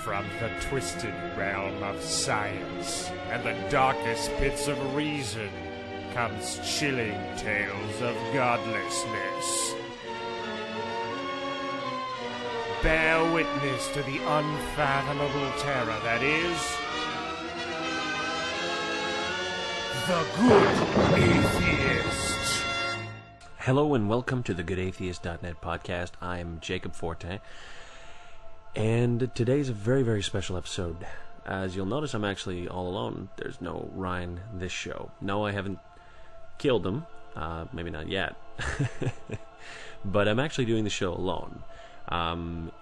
from the twisted realm of science and the darkest pits of reason comes chilling tales of godlessness. Bear witness to the unfathomable terror that is the Good Atheist. Hello and welcome to the GoodAtheist.net podcast. I'm Jacob Forte, and today's a very, very special episode. As you'll notice, I'm actually all alone. There's no Ryan this show. No, I haven't killed him. Maybe not yet. But I'm actually doing the show alone.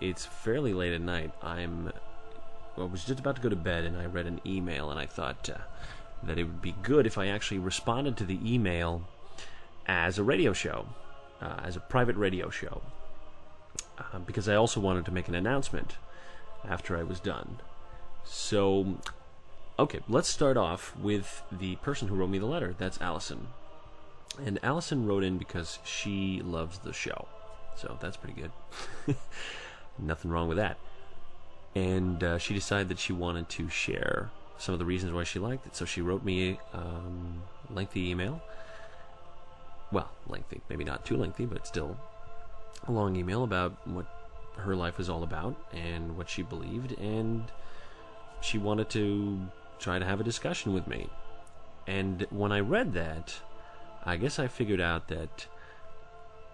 It's fairly late at night. I was just about to go to bed, and I read an email, and I thought that it would be good if I actually responded to the email as a radio show, as a private radio show, because I also wanted to make an announcement after I was done. So, okay, let's start off with the person who wrote me the letter. That's Allison. And Allison wrote in because she loves the show. So that's pretty good. Nothing wrong with that. And she decided that she wanted to share some of the reasons why she liked it. So she wrote me a lengthy email. Well, lengthy, maybe not too lengthy, but still a long email about what her life was all about and what she believed, and she wanted to try to have a discussion with me. And when I read that, I guess I figured out that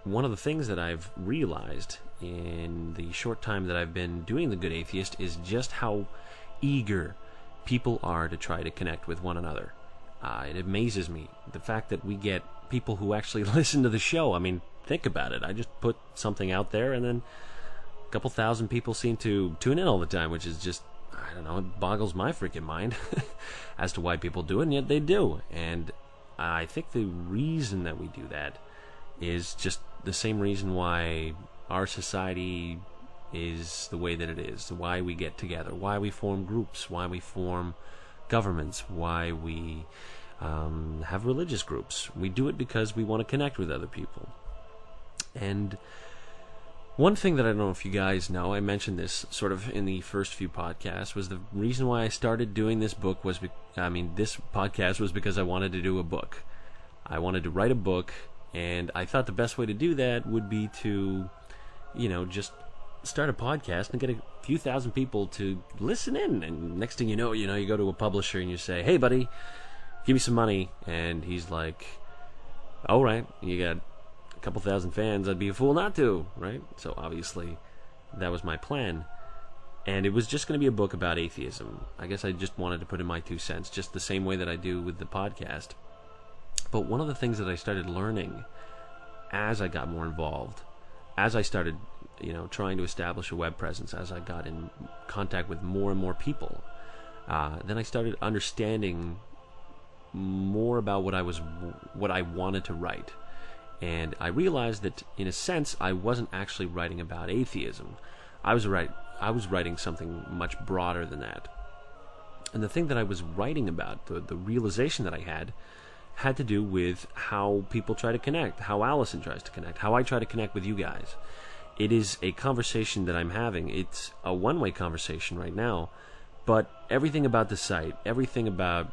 one of the things that I've realized in the short time that I've been doing the Good Atheist is just how eager people are to try to connect with one another. It amazes me, the fact that we get people who actually listen to the show. I mean, think about it. I just put something out there, and then a couple thousand people seem to tune in all the time, which is just, I don't know, it boggles my freaking mind as to why people do it, and yet they do. And I think the reason that we do that is just the same reason why our society is the way that it is, why we get together, why we form groups, why we form governments, why we have religious groups. We do it because we want to connect with other people. And one thing that I don't know if you guys know, I mentioned this sort of in the first few podcasts, was the reason why I started doing this book was, this podcast was because I wanted to do a book. I wanted to write a book, and I thought the best way to do that would be to, just start a podcast and get a few thousand people to listen in. And next thing you know, you go to a publisher and you say, "Hey, buddy, give me some money," and he's like, "All right, you got a couple thousand fans. I'd be a fool not to," right? So obviously, that was my plan, and it was just going to be a book about atheism. I guess I just wanted to put in my 2 cents, just the same way that I do with the podcast. But one of the things that I started learning as I got more involved, as I started, trying to establish a web presence, as I got in contact with more and more people, then I started understanding more about what I wanted to write. And I realized that, in a sense, I wasn't actually writing about atheism. I was writing something much broader than that. And the thing that I was writing about, the realization that I had to do with how people try to connect, how Allison tries to connect, how I try to connect with you guys. It is a conversation that I'm having. It's a one-way conversation right now, but everything about the site, everything about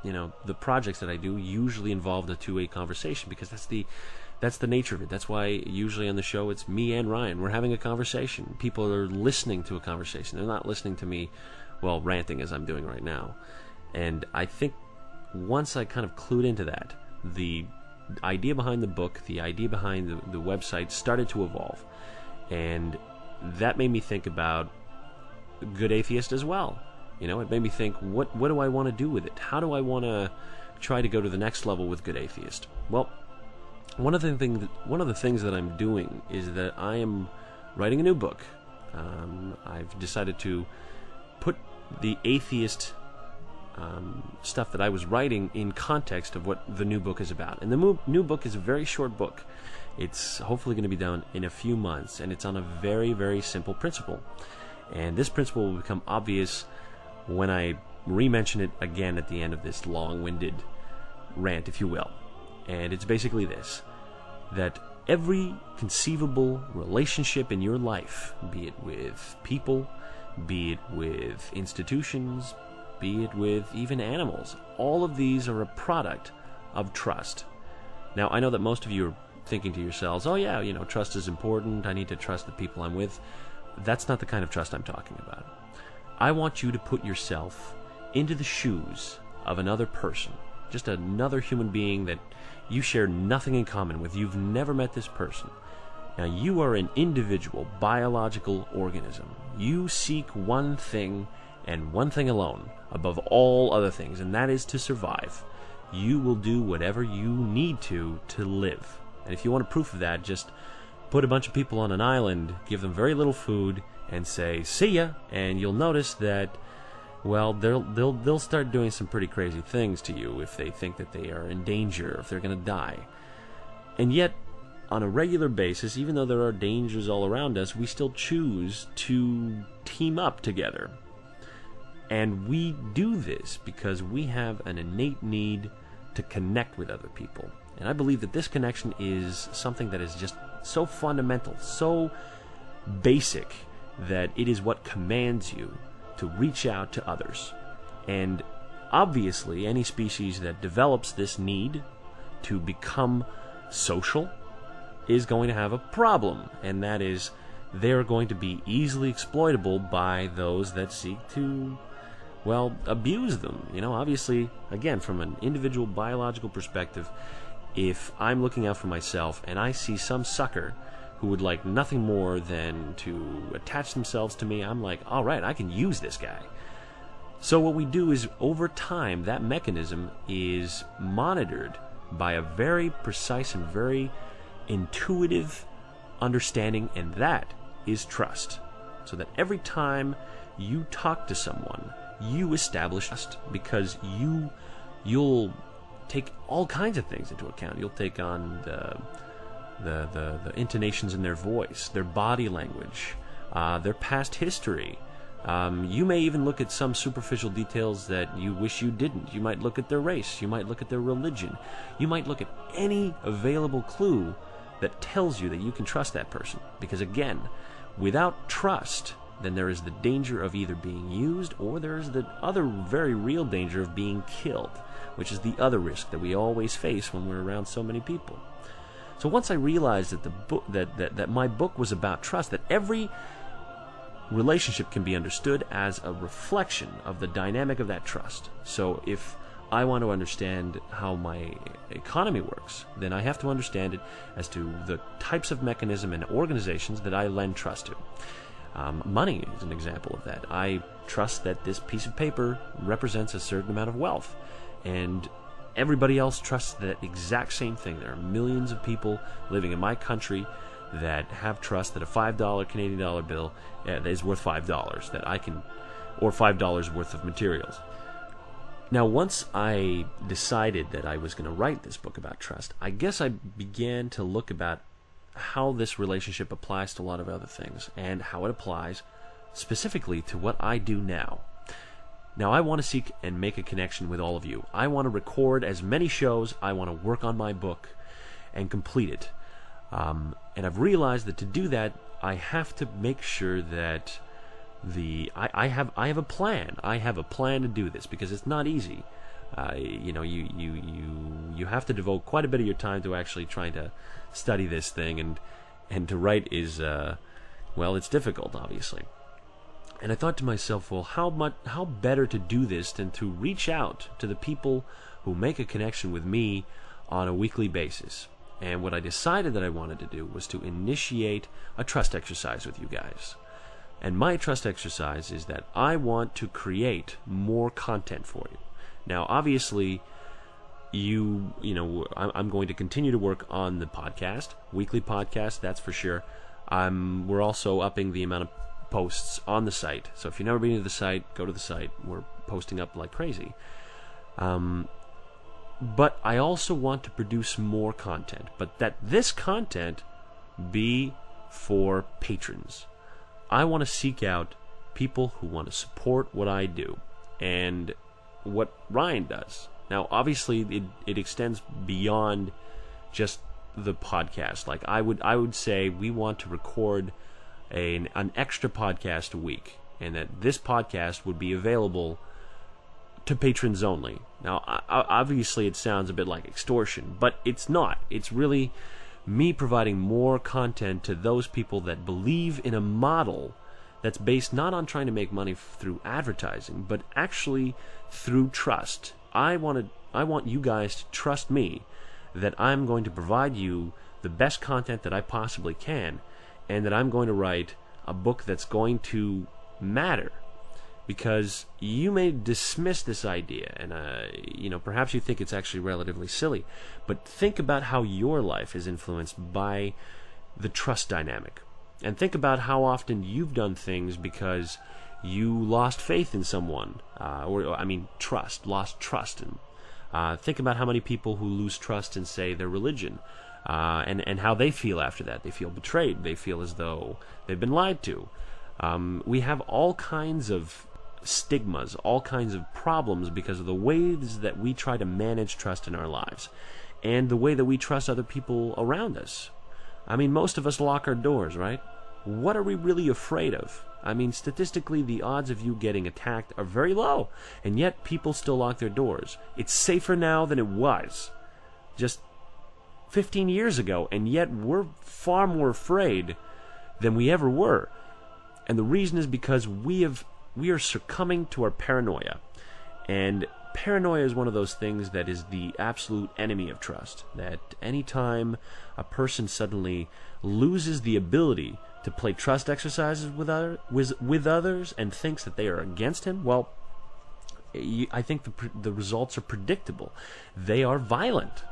the projects that I do usually involve a two-way conversation, because that's the nature of it. That's why usually on the show it's me and Ryan. We're having a conversation. People are listening to a conversation. They're not listening to me, ranting as I'm doing right now. And I think once I kind of clued into that, the idea behind the book, the idea behind the website started to evolve. And that made me think about Good Atheist as well. It made me think, what do I want to do with it? How do I want to try to go to the next level with Good Atheist? Well, one of the things that I'm doing is that I am writing a new book. I've decided to put the atheist stuff that I was writing in context of what the new book is about. And the new book is a very short book. It's hopefully going to be done in a few months, and it's on a very, very simple principle. And this principle will become obvious when I re-mention it again at the end of this long-winded rant, if you will. And it's basically this: that every conceivable relationship in your life, be it with people, be it with institutions, be it with even animals. All of these are a product of trust. Now, I know that most of you are thinking to yourselves, oh yeah, trust is important, I need to trust the people I'm with. That's not the kind of trust I'm talking about. I want you to put yourself into the shoes of another person, just another human being that you share nothing in common with. You've never met this person. Now, you are an individual, biological organism. You seek one thing and one thing alone above all other things, and that is to survive. You will do whatever you need to live. And if you want a proof of that, just put a bunch of people on an island, give them very little food, and say, see ya, and you'll notice that, well, they'll start doing some pretty crazy things to you if they think that they are in danger, if they're going to die. And yet, on a regular basis, even though there are dangers all around us, we still choose to team up together. And we do this because we have an innate need to connect with other people. And I believe that this connection is something that is just so fundamental, so basic, that it is what commands you to reach out to others. And obviously, any species that develops this need to become social is going to have a problem, and that is they're going to be easily exploitable by those that seek to, well, abuse them. Obviously, again, from an individual biological perspective, if I'm looking out for myself and I see some sucker who would like nothing more than to attach themselves to me, I'm like, all right, I can use this guy. So what we do is, over time, that mechanism is monitored by a very precise and very intuitive understanding, and that is trust. So that every time you talk to someone, you establish trust, because you'll take all kinds of things into account. You'll take on the intonations in their voice, their body language, their past history. You may even look at some superficial details that you wish you didn't. You might look at their race. You might look at their religion. You might look at any available clue that tells you that you can trust that person. Because again, without trust, then there is the danger of either being used, or there is the other very real danger of being killed, which is the other risk that we always face when we're around so many people. So once I realized that the book, that my book was about trust, that every relationship can be understood as a reflection of the dynamic of that trust. So if I want to understand how my economy works, then I have to understand it as to the types of mechanism and organizations that I lend trust to. Money is an example of that. I trust that this piece of paper represents a certain amount of wealth, and everybody else trusts that exact same thing. There are millions of people living in my country that have trust that a $5 Canadian dollar bill is worth $5, that I can, or $5 worth of materials. Now, once I decided that I was going to write this book about trust, I guess I began to look about how this relationship applies to a lot of other things, and how it applies specifically to what I do now. Now, I want to seek and make a connection with all of you. I want to record as many shows. I want to work on my book and complete it. And I've realized that to do that, I have to make sure that I have a plan. I have a plan to do this, because it's not easy. You have to devote quite a bit of your time to actually trying to study this thing, and to write is it's difficult, obviously. And I thought to myself, well, how better to do this than to reach out to the people who make a connection with me on a weekly basis. And what I decided that I wanted to do was to initiate a trust exercise with you guys. And my trust exercise is that I want to create more content for you. Now, obviously, I'm going to continue to work on the podcast, weekly podcast, that's for sure. We're also upping the amount of posts on the site. So if you've never been to the site, go to the site. We're posting up like crazy. But I also want to produce more content, but that this content be for patrons. I want to seek out people who want to support what I do and what Ryan does. Now, obviously, it extends beyond just the podcast. Like, I would say we want to record an extra podcast a week, and that this podcast would be available to patrons only. Now, obviously it sounds a bit like extortion, but it's not. It's really me providing more content to those people that believe in a model that's based not on trying to make money through advertising, but actually through trust. I want you guys to trust me that I'm going to provide you the best content that I possibly can, and that I'm going to write a book that's going to matter. Because you may dismiss this idea, and perhaps you think it's actually relatively silly, but think about how your life is influenced by the trust dynamic. And think about how often you've done things because you lost faith in someone, lost trust. And think about how many people who lose trust in, say, their religion, and how they feel after that. They feel betrayed. They feel as though they've been lied to. We have all kinds of stigmas, all kinds of problems because of the ways that we try to manage trust in our lives and the way that we trust other people around us. I mean, most of us lock our doors, right? What are we really afraid of? I mean, statistically, the odds of you getting attacked are very low, and yet people still lock their doors. It's safer now than it was just 15 years ago, and yet we're far more afraid than we ever were. And the reason is because we are succumbing to our paranoia. And paranoia is one of those things that is the absolute enemy of trust. That anytime a person suddenly loses the ability to play trust exercises with others and thinks that they are against him, well, I think the results are predictable. They are violent.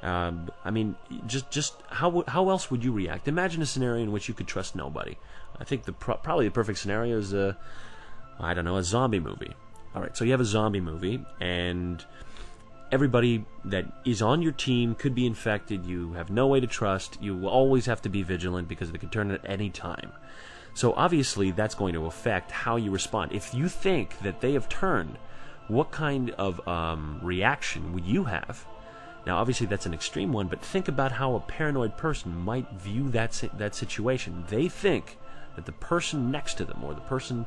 I mean, just how else would you react? Imagine a scenario in which you could trust nobody. I think probably the perfect scenario is a zombie movie. All right, so you have a zombie movie, and everybody that is on your team could be infected. You have no way to trust. You will always have to be vigilant because they could turn at any time. So obviously that's going to affect how you respond. If you think that they have turned, what kind of reaction would you have? Now, obviously that's an extreme one, but think about how a paranoid person might view that situation. They think that the person next to them or the person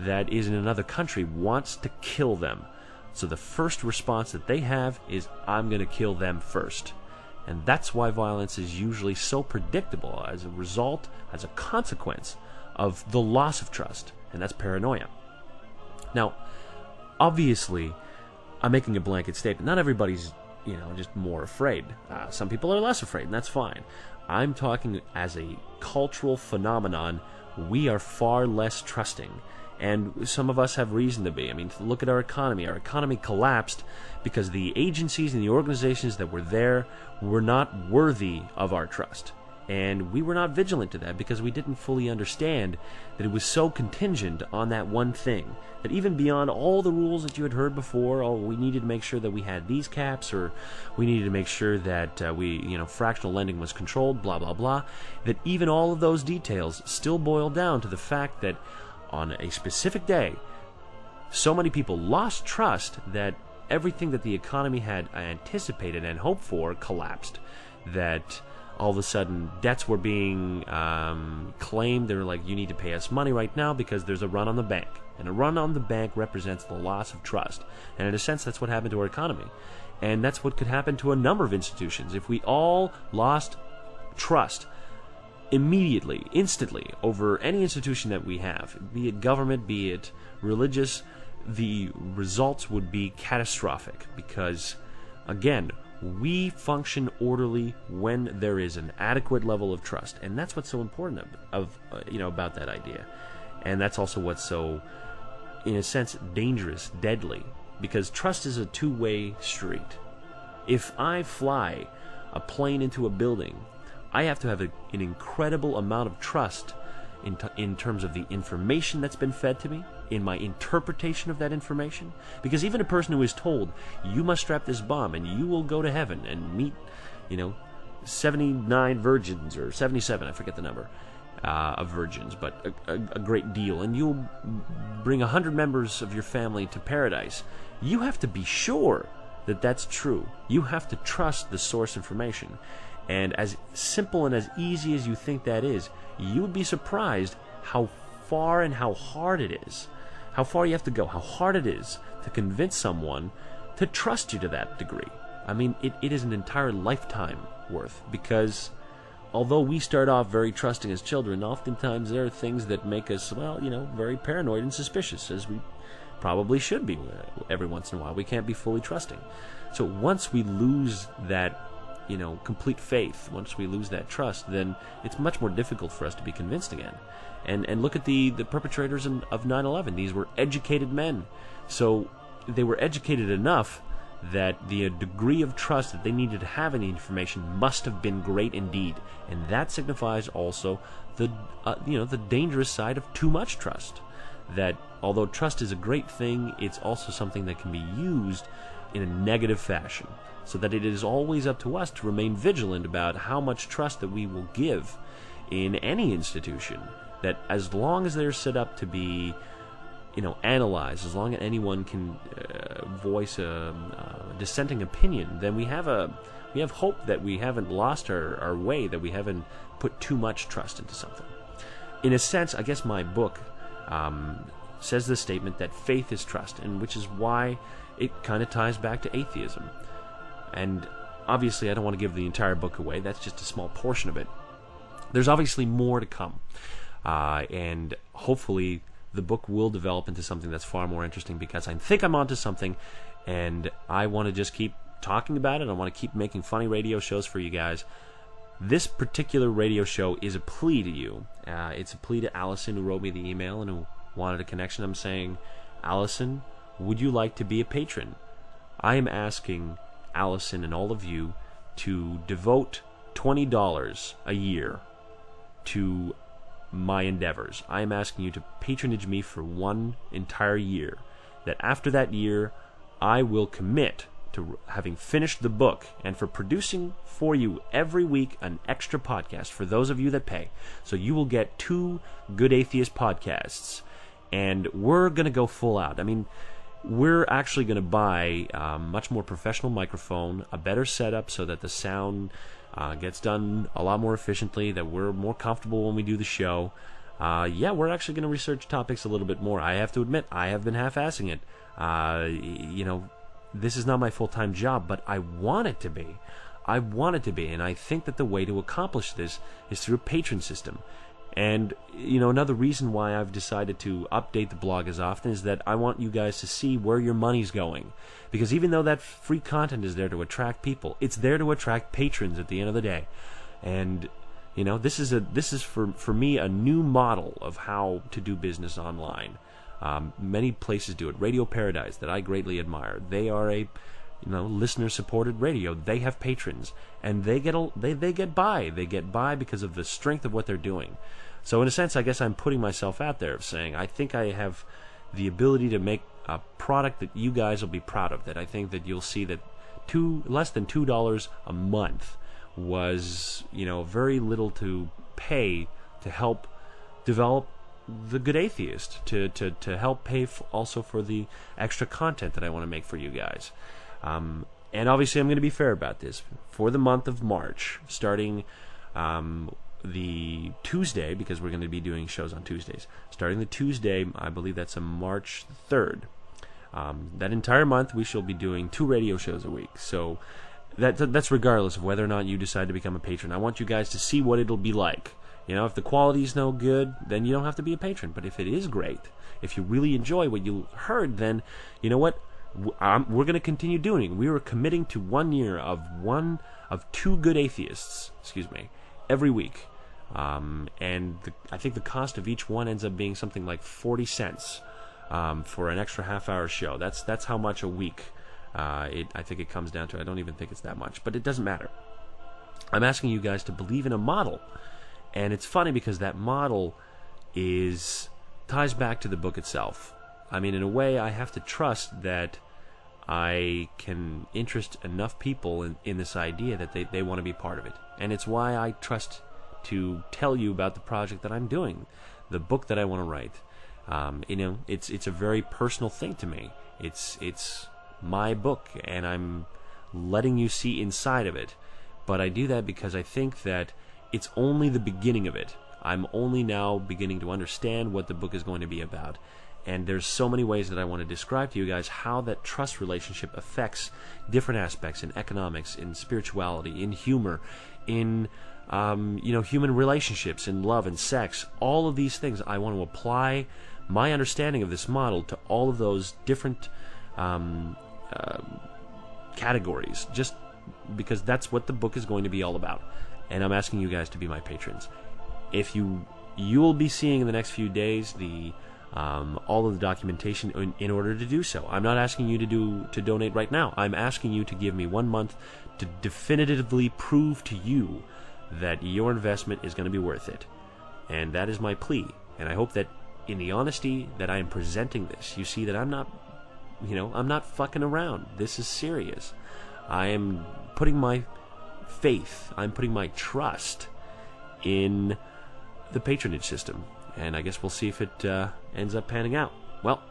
that is in another country wants to kill them. So the first response that they have is, I'm going to kill them first. And that's why violence is usually so predictable as a result, as a consequence of the loss of trust. And that's paranoia. Now, obviously, I'm making a blanket statement. Not everybody's, just more afraid. Some people are less afraid, and that's fine. I'm talking as a cultural phenomenon. We are far less trusting. And some of us have reason to be. I mean, look at our economy. Our economy collapsed because the agencies and the organizations that were there were not worthy of our trust. And we were not vigilant to that because we didn't fully understand that it was so contingent on that one thing. That even beyond all the rules that you had heard before, we needed to make sure that we had these caps, or we needed to make sure that fractional lending was controlled, blah, blah, blah. That even all of those details still boil down to the fact that on a specific day, so many people lost trust that everything that the economy had anticipated and hoped for collapsed. That all of a sudden debts were being claimed. They were like, you need to pay us money right now because there's a run on the bank. And a run on the bank represents the loss of trust. And in a sense, that's what happened to our economy. And that's what could happen to a number of institutions. If we all lost trust immediately, instantly, over any institution that we have, be it government, be it religious, the results would be catastrophic because, again, we function orderly when there is an adequate level of trust, and that's what's so important about that idea. And that's also what's so, in a sense, dangerous, deadly, because trust is a two-way street. If I fly a plane into a building, I have to have an incredible amount of trust in terms of the information that's been fed to me, in my interpretation of that information. Because even a person who is told, you must strap this bomb and you will go to heaven and meet, 79 virgins, or 77, I forget the number, of virgins, but a great deal, and you'll bring 100 members of your family to paradise, you have to be sure that that's true. You have to trust the source information. And as simple and as easy as you think that is, you would be surprised how far and how hard it is, how far you have to go, how hard it is to convince someone to trust you to that degree. I mean, it is an entire lifetime worth, because although we start off very trusting as children, oftentimes there are things that make us, well, very paranoid and suspicious, as we probably should be every once in a while. We can't be fully trusting. So once we lose that, complete faith, once we lose that trust, then it's much more difficult for us to be convinced again. And look at the perpetrators of 9/11. These were educated men. So they were educated enough that the degree of trust that they needed to have in the information must have been great indeed. And that signifies also the dangerous side of too much trust. That although trust is a great thing, it's also something that can be used in a negative fashion. So that it is always up to us to remain vigilant about how much trust that we will give in any institution. That as long as they're set up to be analyzed, as long as anyone can voice a dissenting opinion, then we have hope that we haven't lost our way, that we haven't put too much trust into something. In a sense, I guess my book says the statement that faith is trust, and which is why it kind of ties back to atheism. And obviously, I don't want to give the entire book away. That's just a small portion of it. There's obviously more to come, and hopefully the book will develop into something that's far more interesting, because I think I'm onto something, and I want to just keep talking about it. I want to keep making funny radio shows for you guys. This particular radio show is a plea to you. It's a plea to Allison, who wrote me the email and who wanted a connection. I'm saying, Allison, would you like to be a patron? I am asking Allison and all of you to devote $20 a year to my endeavors. I am asking you to patronage me for one entire year. That after that year, I will commit to having finished the book and for producing for you every week an extra podcast for those of you that pay. So you will get 2 Good Atheist podcasts, and we're going to go full out. I mean, we're actually going to buy a much more professional microphone, a better setup so that the sound gets done a lot more efficiently, that we're more comfortable when we do the show. We're actually going to research topics a little bit more. I have to admit, I have been half-assing it. This is not my full-time job, but I want it to be. I want it to be, and I think that the way to accomplish this is through a patron system. And, another reason why I've decided to update the blog as often is that I want you guys to see where your money's going. Because even though that free content is there to attract people, it's there to attract patrons at the end of the day. And, this is for me a new model of how to do business online. Many places do it. Radio Paradise, that I greatly admire, they are a listener-supported radio. They have patrons, and they get by. They get by because of the strength of what they're doing. So in a sense, I guess I'm putting myself out there of saying I think I have the ability to make a product that you guys will be proud of. That I think that you'll see that less than $2 a month was very little to pay to help develop the Good Atheist, to help pay also for the extra content that I want to make for you guys. And obviously I'm going to be fair about this. For the month of March, starting the Tuesday, because we're going to be doing shows on Tuesdays, starting the Tuesday, I believe that's March 3rd, that entire month we shall be doing 2 radio shows a week. So that's regardless of whether or not you decide to become a patron. I want you guys to see what it'll be like. If the quality's no good, then you don't have to be a patron. But if it is great, if you really enjoy what you heard, then you know what? We're going to continue doing. We are committing to 1 year of 2 Good Atheists, every week. And I think the cost of each one ends up being something like 40 cents for an extra half-hour show. That's how much a week I think it comes down to. I don't even think it's that much, but it doesn't matter. I'm asking you guys to believe in a model. And it's funny because that model ties back to the book itself. I mean, in a way, I have to trust that I can interest enough people in this idea that they want to be part of it. And it's why I trust to tell you about the project that I'm doing, the book that I want to write. It's a very personal thing to me. It's my book, and I'm letting you see inside of it. But I do that because I think that it's only the beginning of it. I'm only now beginning to understand what the book is going to be about. And there's so many ways that I want to describe to you guys how that trust relationship affects different aspects in economics, in spirituality, in humor, in human relationships, in love and sex. All of these things, I want to apply my understanding of this model to all of those different categories, just because that's what the book is going to be all about. And I'm asking you guys to be my patrons. If you will be seeing in the next few days all of the documentation in order to do so. I'm not asking you to donate right now. I'm asking you to give me 1 month to definitively prove to you that your investment is going to be worth it. And that is my plea. And I hope that in the honesty that I am presenting this, you see that I'm not fucking around. This is serious. I am putting my faith, I'm putting my trust in the patronage system. And I guess we'll see if it ends up panning out. Well,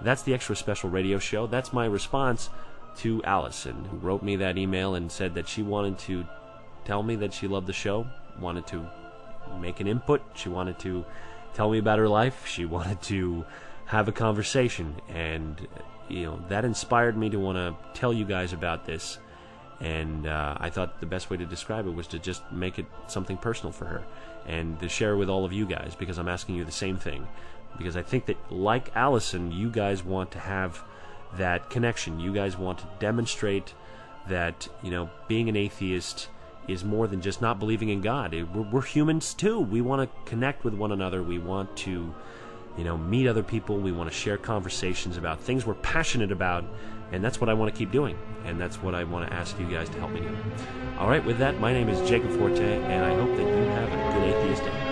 that's the extra special radio show. That's my response to Allison, who wrote me that email and said that she wanted to tell me that she loved the show, wanted to make an input, she wanted to tell me about her life, she wanted to have a conversation, and that inspired me to want to tell you guys about this. And I thought the best way to describe it was to just make it something personal for her and to share with all of you guys, because I'm asking you the same thing. Because I think that, like Allison, you guys want to have that connection. You guys want to demonstrate that, being an atheist is more than just not believing in God. We're humans too. We want to connect with one another. We want to, meet other people. We want to share conversations about things we're passionate about. And that's what I want to keep doing. And that's what I want to ask you guys to help me do. All right, with that, my name is Jacob Forte, and I hope that you have a good atheist day.